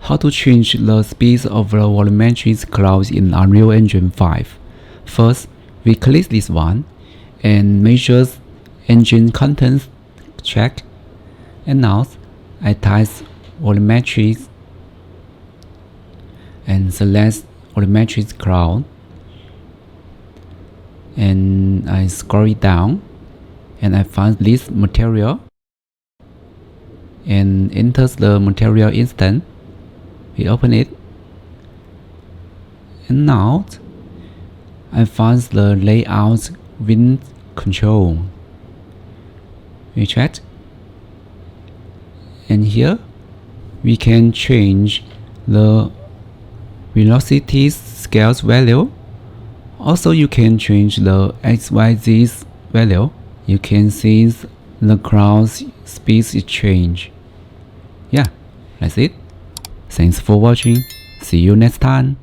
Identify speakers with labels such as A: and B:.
A: How to change the speed of the volumetric cloud in Unreal Engine 5. First, we click this one and measure engine contents check. And now I type volumetric and select volumetric cloud. And I scroll it down and I find this material and enter the material instance. We open it, and now I find the layout wind control. We check, and here we can change the velocity scale value. Also, you can change the XYZ value. You can see the cloud's speed change. Yeah, that's it. Thanks for watching. See you next time.